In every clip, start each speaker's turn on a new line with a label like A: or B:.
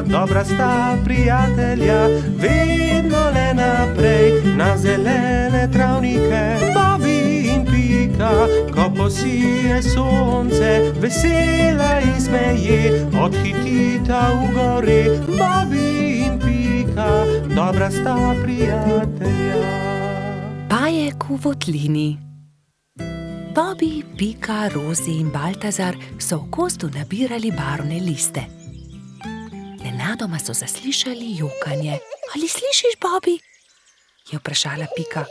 A: dobra sta prijatelja, vedno le naprej na zelene travnike. Bobby in Pika, ko posije sonce, vesela in smeje, odhitita v gori. Bobby in Pika, dobra sta prijatelja.
B: Pajek v votlini. Bobby, Pika, Rozi in Baltazar so v gozdu nabirali barvne liste. Nenadoma so zaslišali jokanje. Ali slišiš, Bobby? Je vprašala Pika.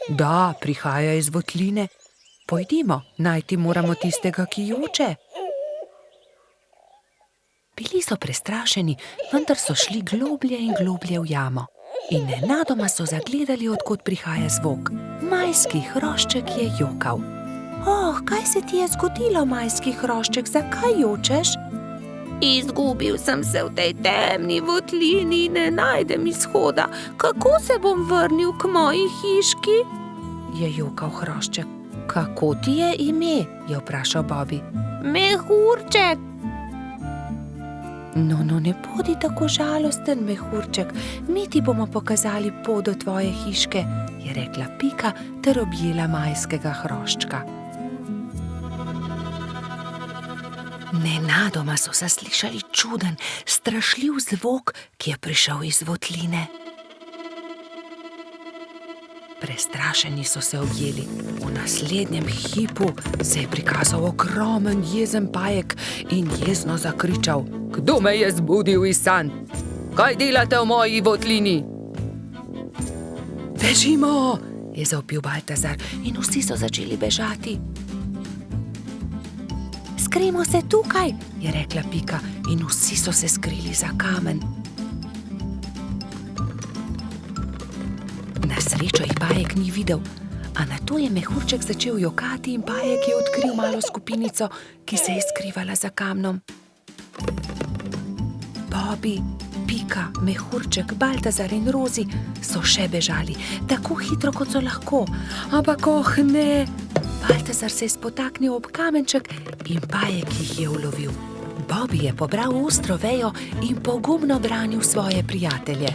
B: Da, prihaja iz votline. Pojdimo, najti moramo tistega, ki joče. Bili so prestrašeni, vendar so šli globlje in globlje v jamo. In nenadoma so zagledali, od kod prihaja zvok. Majski hrošček je jokal. Oh, kaj se ti je zgodilo, majski hrošček, zakaj jočeš? Izgubil sem se v tej temni votlini, ne najdem izhoda. Kako se bom vrnil k moji hiški? Je jokal hrošček. Kako ti je ime? Je vprašal Bobby. Mehurček. No, ne bodi tako žalosten, mehurček. Mi ti bomo pokazali pot do tvoje hiške, je rekla Pika ter objela majskega hroščka. Nenadoma so zaslišali čuden, strašljiv zvok, ki je prišel iz votline. Prestrašeni so se objeli. V naslednjem hipu se je prikazal ogromen jezen pajek in jezno zakričal: Kdo me je zbudil iz sanj? Kaj delate v moji votlini? Bežimo, je zavpil Baltazar in vsi so začeli bežati. Skrimo se tukaj, je rekla Pika in vsi so se skrili za kamen. Na srečo jih pajek ni videl, a nato je mehurček začel jokati in pajek je odkril malo skupinico, ki se je skrivala za kamnom. Bobby, Pika, mehurček, Baltazar in Rozi so še bežali, tako hitro, kot so lahko. Ampak ne! Baltazar se je spotaknil ob kamenček in pajek jih je ulovil. Bobby je pobral ostro vejo in pogumno branil svoje prijatelje.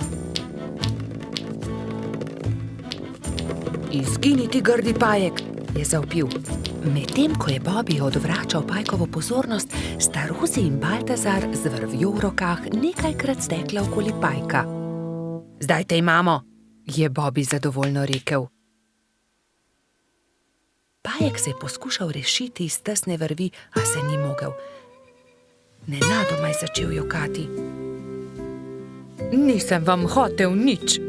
B: Izgini ti, grdi pajek, je zavpil. Medtem ko je Bobby odvračal pajkovo pozornost, sta Rozi in Baltazar z vrvjo v rokah nekajkrat stekla okoli pajka. Zdaj te imamo, je Bobby zadovoljno rekel. Pajek se je poskušal rešiti iz tesne vrvi, a se ni mogel. Nenadoma je začel jokati. Nisem vam hotel nič.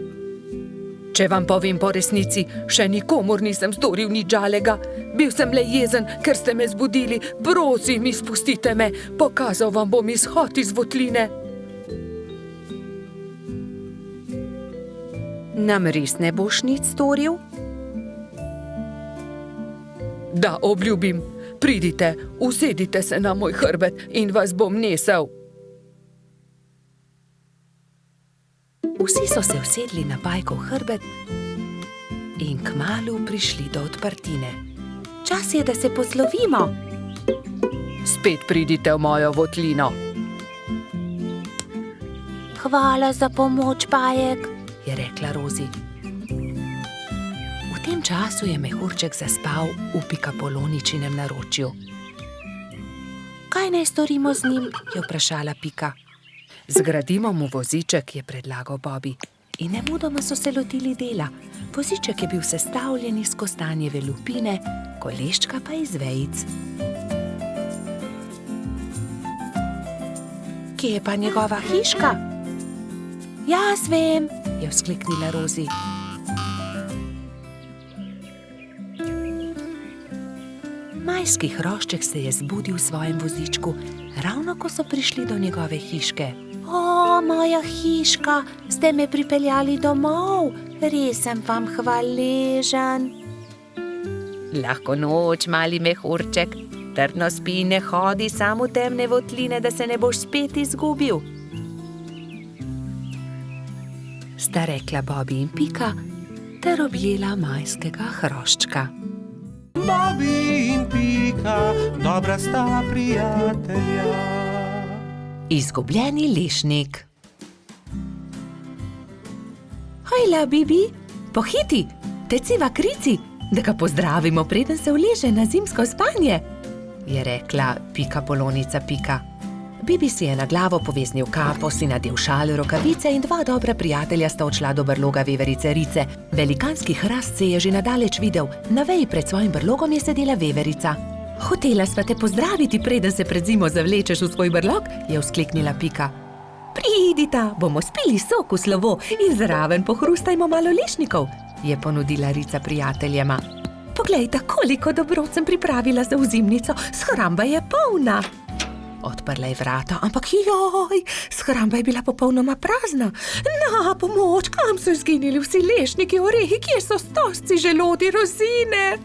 B: Če vam povem po resnici, še nikomur nisem storil nič žalega. Bil sem le jezen, ker ste me zbudili. Prosim, izpustite me, pokazal vam bom izhod iz votline. Nam res ne boš nič storil? Da, obljubim. Pridite, usedite se na moj hrbet in vas bom nesel. Vsi so se usedli na pajkov hrbet in kmalu prišli do odprtine. Čas je, da se poslovimo. Spet pridite v mojo votlino. Hvala za pomoč, pajek, je rekla Rozi. V tem času je mehurček zaspal v Pikapoloničinem naročju. Kaj naj storimo z njim, je vprašala Pika. Zgradimo mu voziček, je predlagal Bobby. In nemudoma so se lotili dela. Voziček je bil sestavljen iz kostanjeve lupine, koleščka pa iz vejic. Kje je pa njegova hiška? Jaz vem, je vzkliknila Rozi. Majski hrošček se je zbudil v svojem vozičku, ravno ko so prišli do njegove hiške. O, moja hiška, ste me pripeljali domov, res sem vam hvaležen. Lahko noč, mali mehurček, trdno spi in ne hodi sam v temne votline, da se ne boš spet izgubil. Sta rekla Bobby in Pika ter objela majskega hroščka.
A: Bobby in Pika, dobra sta prijatelja.
B: Izgubljeni lešnik. Hojla, Bibi, pohiti, teciva k Rici, da ga pozdravimo, preden se uleže na zimsko spanje, je rekla Pika Polonica Pika. Bibi si je na glavo poveznil kapo, si nadel šal, rokavice in dva dobra prijatelja sta odšla do brloga veverice Rice. Velikanski hrast se je že nadaleč videl, na veji pred svojim brlogom je sedela veverica. Hotela sva te pozdraviti, preden se pred zimo zavlečeš v svoj brlog, je vzkliknila Pika. Pridita, bomo spili sok v slovo in zraven pohrustajmo malo lešnikov, je ponudila Rica prijateljema. Poglejta, koliko dobrot sem pripravila za ozimnico, shramba je polna. Odprla je vrata, ampak joj, shramba je bila popolnoma prazna. Na pomoč, kam so izginili vsi lešniki, orehi, kje so stožci, želodi, rozine?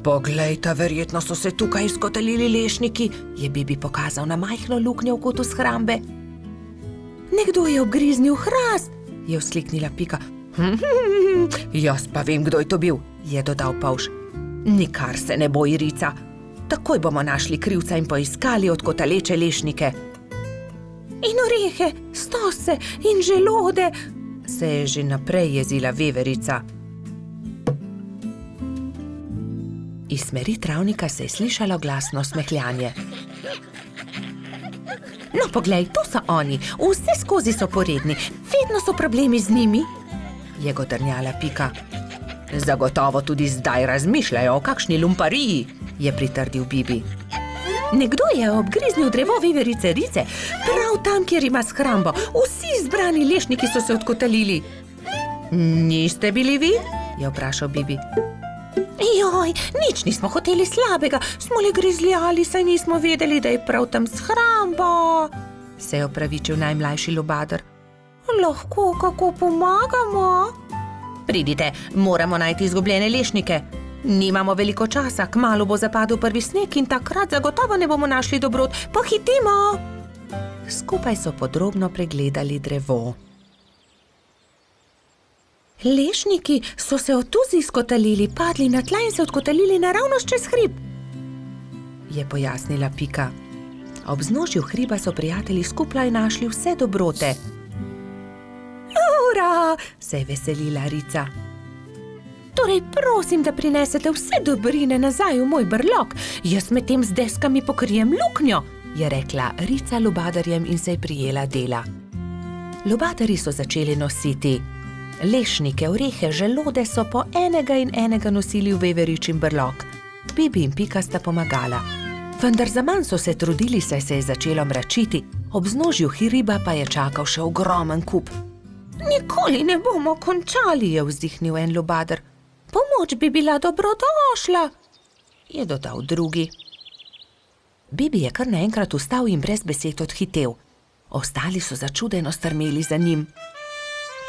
B: Poglejta, verjetno so se tukaj izkotalili lešniki, je Bibi pokazal na majhno luknjo v kotu shrambe. Nekdo je obgriznil hrast, je vzkliknila Pika. Jaz pa vem, kdo je to bil, je dodal Pavš. Nikar se ne boji, Rica. Takoj bomo našli krivca in poiskali odkotaleče lešnike. In orehe, stose in želode, se je že naprej jezila veverica. Iz smeri travnika se je slišalo glasno smehljanje. No, poglej, to so oni, vse skozi so poredni, vedno so problemi z njimi, je godrnjala Pika. Zagotovo tudi zdaj razmišljajo o kakšni lumpariji, je pritrdil Bibi. Nekdo je obgriznil drevo veverice Rice, prav tam, kjer ima shrambo. Vsi zbrani lešniki so se odkotalili. Niste bili vi? Je vprašal Bibi. Joj, nič nismo hoteli slabega, smo le grizljali, saj nismo vedeli, da je prav tam shramba, se je opravičil najmlajši lubadar. Lahko kako pomagamo? Pridite, moramo najti izgubljene lešnike. Nimamo veliko časa, kmalu bo zapadel prvi sneg in takrat zagotovo ne bomo našli dobrot. Pohitimo! Skupaj so podrobno pregledali drevo. Lešniki so se od tuzi izkotalili, padli na tla in se odkotalili naravnost čez hrib, je pojasnila Pika. Ob vznožju hriba so prijatelji skupaj našli vse dobrote. Ura! Se je veselila Rica. Torej prosim, da prinesete vse dobrine nazaj v moj brlog, jaz medtem z deskami pokrijem luknjo, je rekla Rica lubadarjem in se je prijela dela. Lubadarji so začeli nositi lešnike, orehe, želode so po enega in enega nosili v veveričin brlog. Bibi in Pika sta pomagala. Vendar zaman so se trudili, saj se je začelo mračiti, ob vznožju hriba pa je čakal še ogromen kup. Nikoli ne bomo končali, je vzdihnil en lubadar. Pomoč bi bila dobrodošla, je dodal drugi. Bibi je kar naenkrat vstal in brez besed odhitel. Ostali so začudeno strmeli za njim.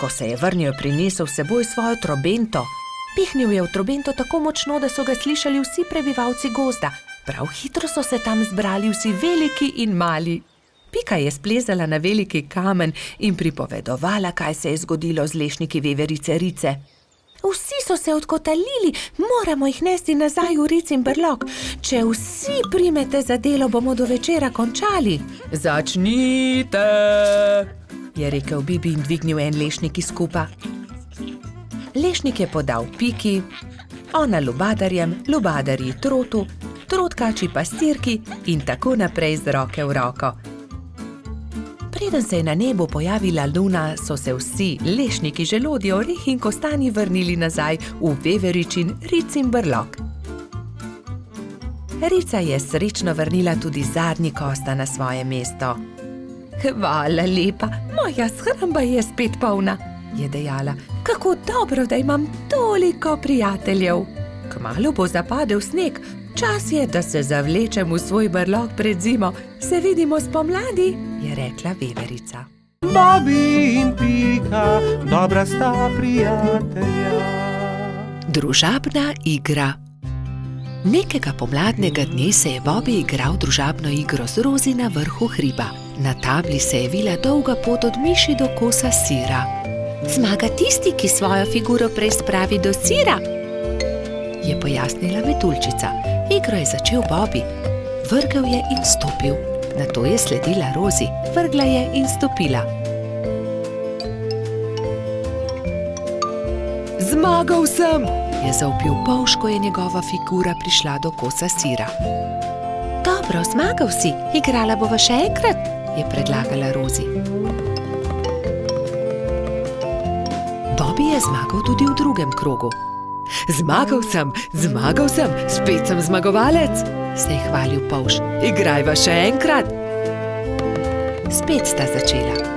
B: Ko se je vrnil, prinesel s seboj svojo trobento. Pihnil je v trobento tako močno, da so ga slišali vsi prebivalci gozda. Prav hitro so se tam zbrali vsi veliki in mali. Pika je splezala na veliki kamen in pripovedovala, kaj se je zgodilo z lešniki veverice Rice. Vsi so se odkotalili, moramo jih nesti nazaj v Ricin brlog. Če vsi primete za delo, bomo do večera končali. Začnite, je rekel Bibi in dvignil en lešnik iz kupa. Lešnik je podal Piki, ona lubadarjem, lubadarji trotu, trotkači pastirki in tako naprej z roke v roko. Preden se je na nebu pojavila luna, so se vsi lešniki, želodje, orehi in kostanji vrnili nazaj v veveričin Ricin brlog. Rica je srečno vrnila tudi zadnji kosta na svoje mesto. Hvala lepa, moja shramba je spet polna, je dejala. Kako dobro, da imam toliko prijateljev. Kmalu bo zapadel sneg, čas je, da se zavlečem v svoj brlog pred zimo. Se vidimo spomladi, je rekla veverica.
A: Bobby in Pika, dobra sta prijatelja.
B: Družabna igra. Nekega pomladnega dne se je Bobby igral družabno igro z Rozi na vrhu hriba. Na tabli se je vila dolga pot od miši do kosa sira. Zmaga tisti, ki svojo figuro prej spravi do sira, je pojasnila metuljčica. Igro je začel Bobby. Vrgel je in stopil. Nato je sledila Rozi. Vrgla je in stopila. Zmagal sem, je zavpil polž, ko je njegova figura prišla do kosa sira. Dobro, zmagal si, igrala bova še enkrat, je predlagala Rozi. Bobby je zmagal tudi v drugem krogu. Zmagal sem, spet sem zmagovalec, se je hvalil polž. Igrajva še enkrat. Spet sta začela.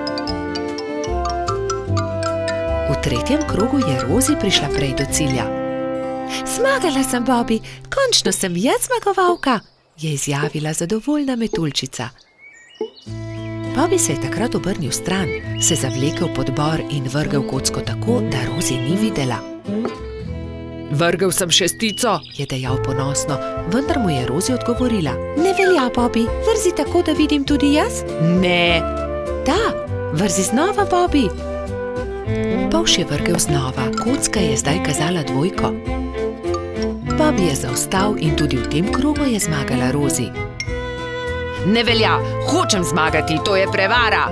B: V tretjem krogu je Rozi prišla prej do cilja. Zmagala sem, Bobby, končno sem jaz zmagovalka, je izjavila zadovoljna metuljčica. Bobby se je takrat obrnil stran, se zavlekel pod bor in vrgel kocko tako, da Rozi ni videla. Vrgel sem 6, je dejal ponosno, vendar mu je Rozi odgovorila. Ne velja, Bobby, vrzi tako, da vidim tudi jaz? Ne. Da, vrzi znova, Bobby. Polž je vrgel znova, kocka je zdaj kazala 2. Bobby je zaostal in tudi v tem krogu je zmagala Rozi. Ne velja, hočem zmagati, to je prevara.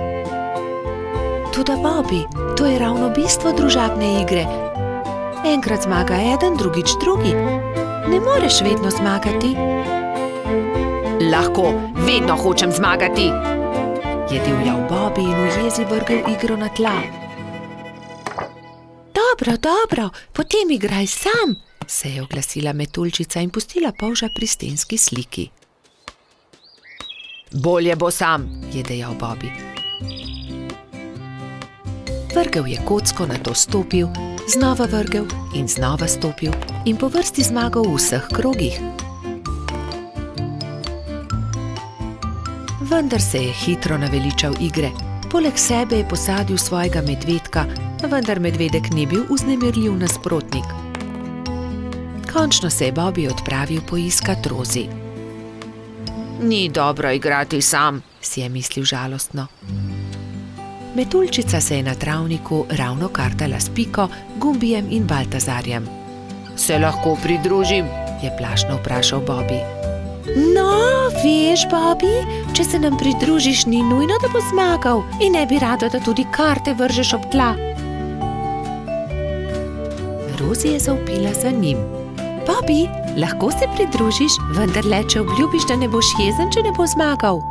B: Toda Bobby, to je ravno bistvo družabne igre. Enkrat zmaga eden, drugič drugi. Ne moreš vedno zmagati. Lahko, vedno hočem zmagati, je divjal Bobby in v jezi vrgel igro na tla. Dobro, potem igraj sam, se je oglasila metuljčica in pustila polža pri stenski sliki. Bolje bo sam, je dejal Bobby. Vrgel je kocko, nato stopil, znova vrgel in znova stopil in po vrsti zmagal v vseh krogih. Vendar se je hitro naveličal igre. Poleg sebe je posadil svojega medvedka, vendar medvedek ni bil vznemirljiv nasprotnik. Končno se je Bobby odpravil poiskat Rozi. Ni dobro igrati sam, si je mislil žalostno. Metuljčica se je na travniku ravno kartala s Piko, Gumbijem in Baltazarjem. Se lahko pridružim, je plašno vprašal Bobby. No, veš, Bobby, če se nam pridružiš, ni nujno, da bo zmagal in ne bi rada, da tudi karte vržeš ob tla. Rozi je zavpila za njim. Bobby, lahko se pridružiš, vendar le, če obljubiš, da ne boš jezen, če ne bo zmagal.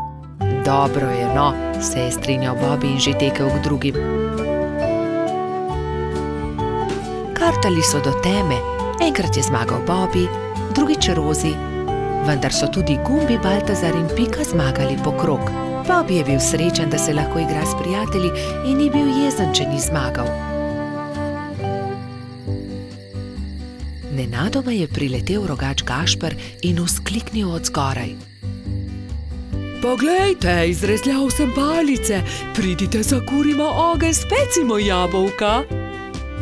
B: Dobro je, no, se je strinjal Bobby in že tekel k drugim. Kartali so do teme, enkrat je zmagal Bobby, drugič Rozi, vendar so tudi Gumbi, Baltazar in Pika zmagali po krog. Bobby je bil srečen, da se lahko igra s prijatelji in ni bil jezen, če ni zmagal. Nenadoma je priletel rogač Gašper in vzkliknil od zgoraj. Poglejte, izrezljal sem palice, pridite, zakurimo ogenj, specimo jabolka.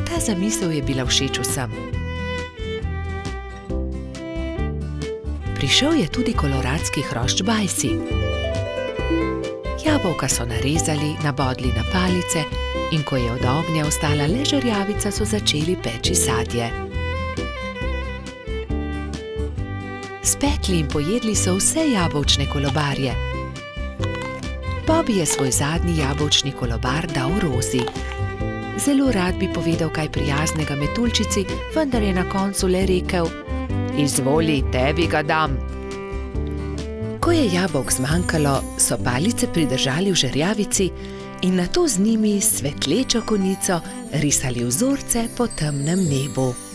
B: Ta zamisel je bila všeč vsem. Prišel je tudi koloradski hrošč Bajsi. Jabolka so narezali, nabodli na palice in ko je od ognja ostala le žerjavica, so začeli peči sadje. Spekli in pojedli so vse jabolčne kolobarje. Bobby je svoj zadnji jabolčni kolobar dal Rozi. Zelo rad bi povedal kaj prijaznega metuljčici, vendar je na koncu le rekel: Izvoli, tebi ga dam. Ko je jabolk zmanjkalo, so palice pridržali v žerjavici in nato z njimi s svetlečo konico risali vzorce po temnem nebu.